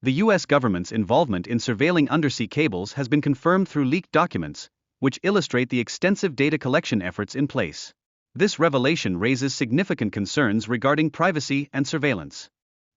The US government's involvement in surveilling undersea cables has been confirmed through leaked documents, which illustrate the extensive data collection efforts in place. This revelation raises significant concerns regarding privacy and surveillance.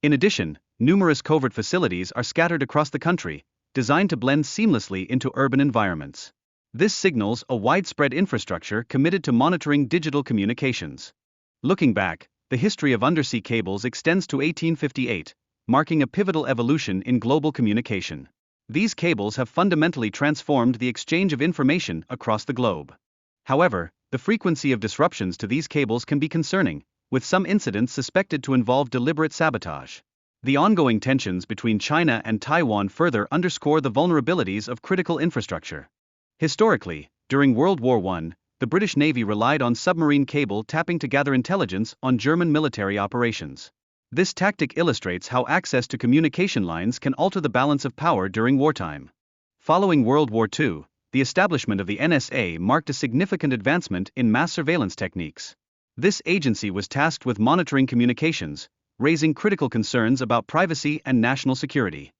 In addition, numerous covert facilities are scattered across the country, designed to blend seamlessly into urban environments. This signals a widespread infrastructure committed to monitoring digital communications. Looking back, the history of undersea cables extends to 1858, marking a pivotal evolution in global communication. These cables have fundamentally transformed the exchange of information across the globe. However, the frequency of disruptions to these cables can be concerning, with some incidents suspected to involve deliberate sabotage. The ongoing tensions between China and Taiwan further underscore the vulnerabilities of critical infrastructure. Historically, during World War I, the British Navy relied on submarine cable tapping to gather intelligence on German military operations. This tactic illustrates how access to communication lines can alter the balance of power during wartime. Following World War II, the establishment of the NSA marked a significant advancement in mass surveillance techniques. This agency was tasked with monitoring communications, raising critical concerns about privacy and national security.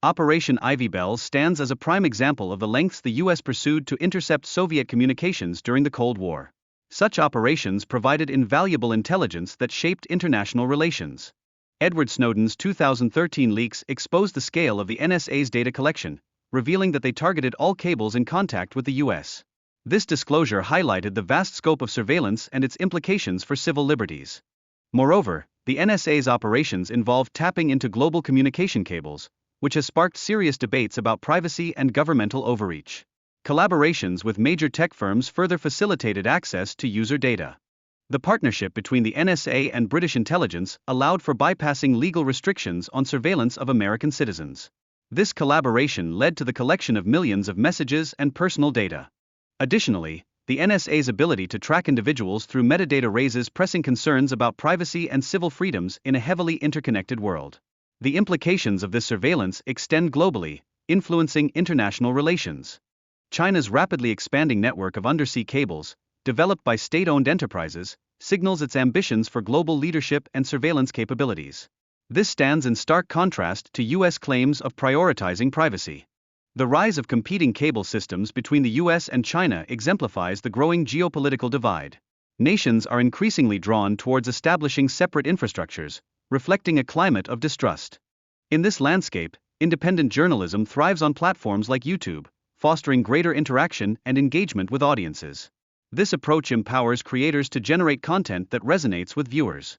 Operation Ivy Bells stands as a prime example of the lengths the US pursued to intercept Soviet communications during the Cold War. Such operations provided invaluable intelligence that shaped international relations. Edward Snowden's 2013 leaks exposed the scale of the NSA's data collection, revealing that they targeted all cables in contact with the US. This disclosure highlighted the vast scope of surveillance and its implications for civil liberties. Moreover, the NSA's operations involved tapping into global communication cables, which has sparked serious debates about privacy and governmental overreach. Collaborations with major tech firms further facilitated access to user data. The partnership between the NSA and British intelligence allowed for bypassing legal restrictions on surveillance of American citizens. This collaboration led to the collection of millions of messages and personal data. Additionally, the NSA's ability to track individuals through metadata raises pressing concerns about privacy and civil freedoms in a heavily interconnected world. The implications of this surveillance extend globally, influencing international relations. China's rapidly expanding network of undersea cables, developed by state-owned enterprises, signals its ambitions for global leadership and surveillance capabilities. This stands in stark contrast to US claims of prioritizing privacy. The rise of competing cable systems between the US and China exemplifies the growing geopolitical divide. Nations are increasingly drawn towards establishing separate infrastructures, reflecting a climate of distrust. In this landscape, independent journalism thrives on platforms like YouTube, fostering greater interaction and engagement with audiences. This approach empowers creators to generate content that resonates with viewers.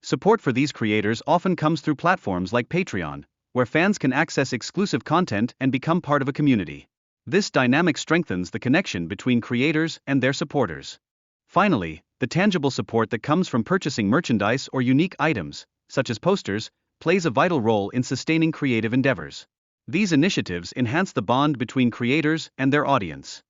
Support for these creators often comes through platforms like Patreon, where fans can access exclusive content and become part of a community. This dynamic strengthens the connection between creators and their supporters. Finally, the tangible support that comes from purchasing merchandise or unique items, such as posters, plays a vital role in sustaining creative endeavors. These initiatives enhance the bond between creators and their audience.